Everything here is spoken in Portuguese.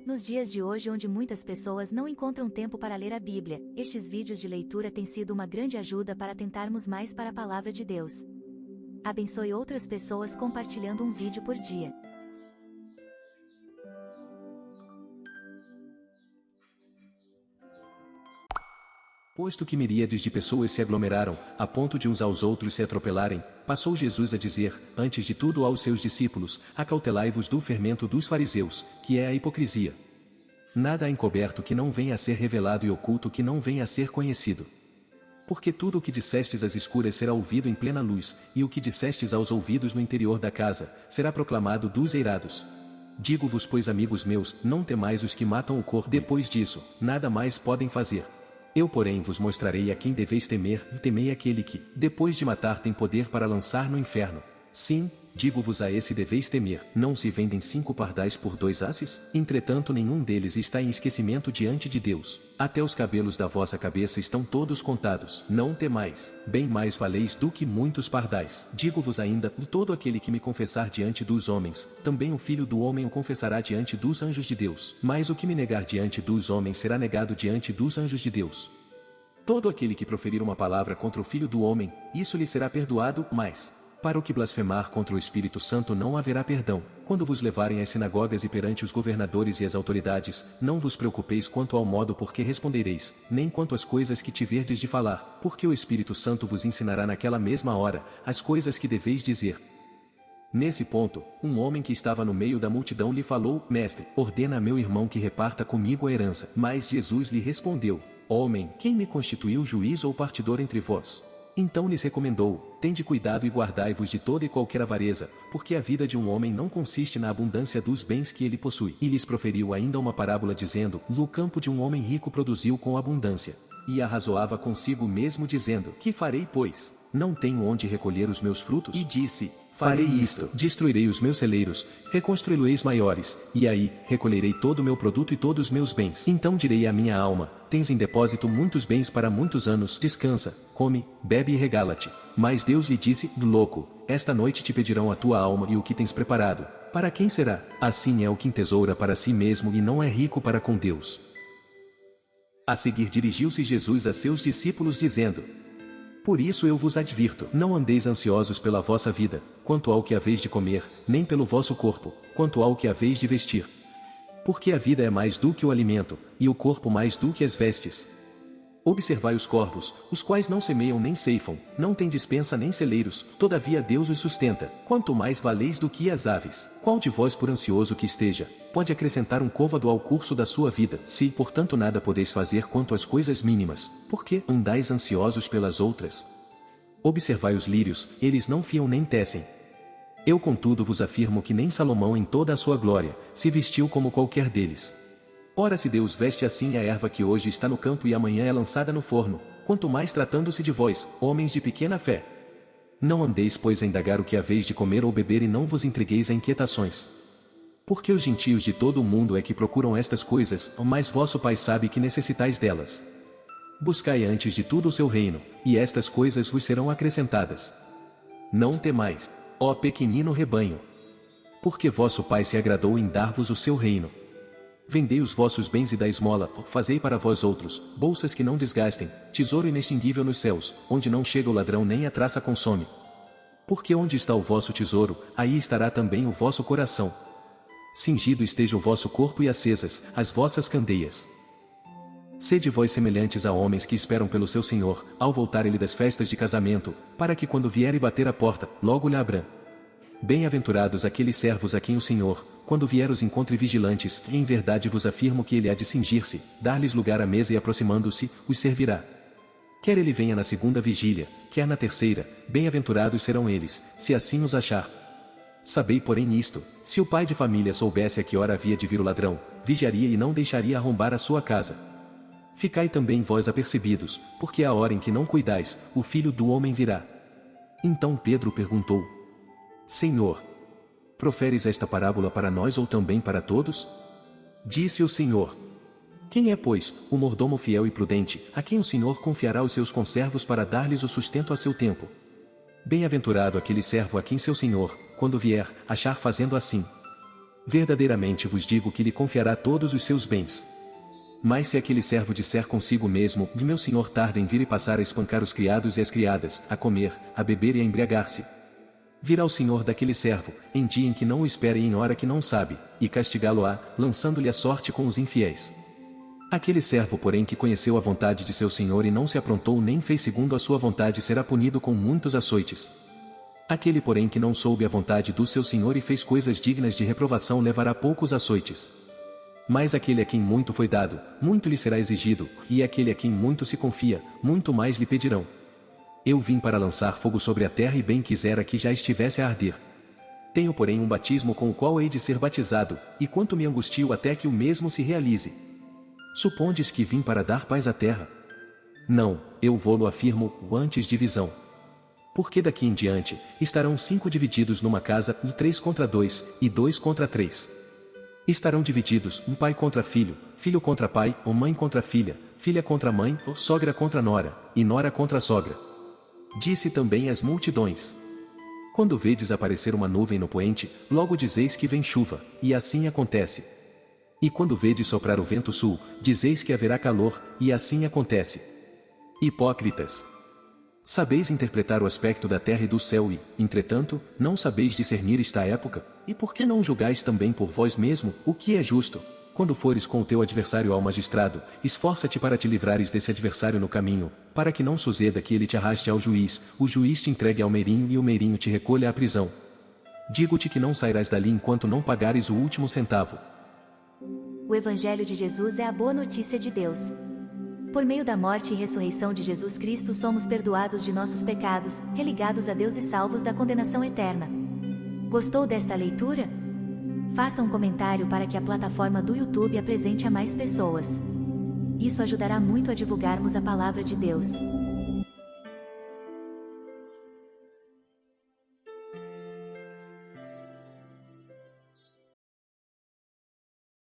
Nos dias de hoje, onde muitas pessoas não encontram tempo para ler a Bíblia, estes vídeos de leitura têm sido uma grande ajuda para tentarmos mais para a palavra de Deus. Abençoe outras pessoas compartilhando um vídeo por dia. Posto que miríades de pessoas se aglomeraram, a ponto de uns aos outros se atropelarem, passou Jesus a dizer, antes de tudo aos seus discípulos, acautelai-vos do fermento dos fariseus, que é a hipocrisia. Nada há encoberto que não venha a ser revelado e oculto que não venha a ser conhecido. Porque tudo o que dissestes às escuras será ouvido em plena luz, e o que dissestes aos ouvidos no interior da casa, será proclamado dos eirados. Digo-vos, pois, amigos meus, não temais os que matam o corpo. Depois disso, nada mais podem fazer. Eu, porém, vos mostrarei a quem deveis temer, e temei aquele que, depois de matar, tem poder para lançar no inferno. Sim, digo-vos, a esse deveis temer. Não se vendem 5 pardais por 2 asses? Entretanto, nenhum deles está em esquecimento diante de Deus. Até os cabelos da vossa cabeça estão todos contados. Não temais, bem mais valeis do que muitos pardais. Digo-vos ainda, todo aquele que me confessar diante dos homens, também o Filho do Homem o confessará diante dos anjos de Deus. Mas o que me negar diante dos homens será negado diante dos anjos de Deus. Todo aquele que proferir uma palavra contra o Filho do Homem, isso lhe será perdoado, mas para o que blasfemar contra o Espírito Santo não haverá perdão. Quando vos levarem às sinagogas e perante os governadores e as autoridades, não vos preocupeis quanto ao modo por que respondereis, nem quanto às coisas que tiverdes de falar, porque o Espírito Santo vos ensinará naquela mesma hora as coisas que deveis dizer. Nesse ponto, um homem que estava no meio da multidão lhe falou, Mestre, ordena a meu irmão que reparta comigo a herança. Mas Jesus lhe respondeu, Homem, quem me constituiu juiz ou partidor entre vós? Então lhes recomendou, tende cuidado e guardai-vos de toda e qualquer avareza, porque a vida de um homem não consiste na abundância dos bens que ele possui. E lhes proferiu ainda uma parábola dizendo, o campo de um homem rico produziu com abundância. E arrazoava consigo mesmo dizendo, que farei pois? Não tenho onde recolher os meus frutos? E disse, farei isto, destruirei os meus celeiros, reconstruí-los maiores, e aí, recolherei todo o meu produto e todos os meus bens. Então direi à minha alma, tens em depósito muitos bens para muitos anos, descansa, come, bebe e regala-te. Mas Deus lhe disse, louco, esta noite te pedirão a tua alma e o que tens preparado, para quem será? Assim é o que entesoura para si mesmo e não é rico para com Deus. A seguir dirigiu-se Jesus a seus discípulos dizendo, por isso eu vos advirto, não andeis ansiosos pela vossa vida, quanto ao que haveis de comer, nem pelo vosso corpo, quanto ao que haveis de vestir. Porque a vida é mais do que o alimento, e o corpo mais do que as vestes. Observai os corvos, os quais não semeiam nem ceifam, não têm despensa nem celeiros, todavia Deus os sustenta, quanto mais valeis do que as aves. Qual de vós, por ansioso que esteja, pode acrescentar um côvado ao curso da sua vida? Se, portanto, nada podeis fazer quanto às coisas mínimas, por que andais ansiosos pelas outras? Observai os lírios, eles não fiam nem tecem. Eu, contudo, vos afirmo que nem Salomão em toda a sua glória, se vestiu como qualquer deles. Ora, se Deus veste assim a erva que hoje está no campo e amanhã é lançada no forno, quanto mais tratando-se de vós, homens de pequena fé. Não andeis, pois, a indagar o que haveis de comer ou beber e não vos entregueis a inquietações. Porque os gentios de todo o mundo é que procuram estas coisas, mas vosso Pai sabe que necessitais delas. Buscai antes de tudo o seu reino, e estas coisas vos serão acrescentadas. Não temais, ó pequenino rebanho. Porque vosso Pai se agradou em dar-vos o seu reino. Vendei os vossos bens e da esmola, fazei para vós outros, bolsas que não desgastem, tesouro inextinguível nos céus, onde não chega o ladrão nem a traça consome. Porque onde está o vosso tesouro, aí estará também o vosso coração. Cingido esteja o vosso corpo e acesas, as vossas candeias. Sede vós semelhantes a homens que esperam pelo seu Senhor, ao voltar ele das festas de casamento, para que quando vier e bater a porta, logo lhe abram. Bem-aventurados aqueles servos a quem o Senhor, quando vier os encontre vigilantes, e em verdade vos afirmo que ele há de cingir-se, dar-lhes lugar à mesa e aproximando-se, os servirá. Quer ele venha na segunda vigília, quer na terceira, bem-aventurados serão eles, se assim os achar. Sabei, porém, isto, se o pai de família soubesse a que hora havia de vir o ladrão, vigiaria e não deixaria arrombar a sua casa. Ficai também vós apercebidos, porque à hora em que não cuidais, o Filho do Homem virá. Então Pedro perguntou, Senhor, proferes esta parábola para nós ou também para todos? Disse o Senhor, quem é, pois, o mordomo fiel e prudente, a quem o Senhor confiará os seus conservos para dar-lhes o sustento a seu tempo? Bem-aventurado aquele servo a quem seu Senhor, quando vier, achar fazendo assim. Verdadeiramente vos digo que lhe confiará todos os seus bens. Mas se aquele servo disser consigo mesmo, de meu senhor tarda em vir e passar a espancar os criados e as criadas, a comer, a beber e a embriagar-se, virá o senhor daquele servo, em dia em que não o espere e em hora que não sabe, e castigá-lo-á, lançando-lhe a sorte com os infiéis. Aquele servo porém que conheceu a vontade de seu senhor e não se aprontou nem fez segundo a sua vontade será punido com muitos açoites. Aquele porém que não soube a vontade do seu senhor e fez coisas dignas de reprovação levará poucos açoites. Mas aquele a quem muito foi dado, muito lhe será exigido, e aquele a quem muito se confia, muito mais lhe pedirão. Eu vim para lançar fogo sobre a terra e bem quisera que já estivesse a arder. Tenho porém um batismo com o qual hei de ser batizado, e quanto me angustio até que o mesmo se realize. Supondes que vim para dar paz à terra? Não, eu vô-lo afirmo, antes divisão. Porque daqui em diante, estarão 5 divididos numa casa, e 3 contra 2, e 2 contra 3. Estarão divididos, um pai contra filho, filho contra pai, ou mãe contra filha, filha contra mãe, ou sogra contra nora, e nora contra sogra. Disse também às multidões: quando vedes aparecer uma nuvem no poente, logo dizeis que vem chuva, e assim acontece. E quando vedes soprar o vento sul, dizeis que haverá calor, e assim acontece. Hipócritas! Sabeis interpretar o aspecto da terra e do céu e, entretanto, não sabeis discernir esta época? E por que não julgais também por vós mesmo, o que é justo? Quando fores com o teu adversário ao magistrado, esforça-te para te livrares desse adversário no caminho, para que não suceda que ele te arraste ao juiz, o juiz te entregue ao meirinho e o meirinho te recolha à prisão. Digo-te que não sairás dali enquanto não pagares o último centavo. O Evangelho de Jesus é a boa notícia de Deus. Por meio da morte e ressurreição de Jesus Cristo somos perdoados de nossos pecados, religados a Deus e salvos da condenação eterna. Gostou desta leitura? Faça um comentário para que a plataforma do YouTube apresente a mais pessoas. Isso ajudará muito a divulgarmos a palavra de Deus.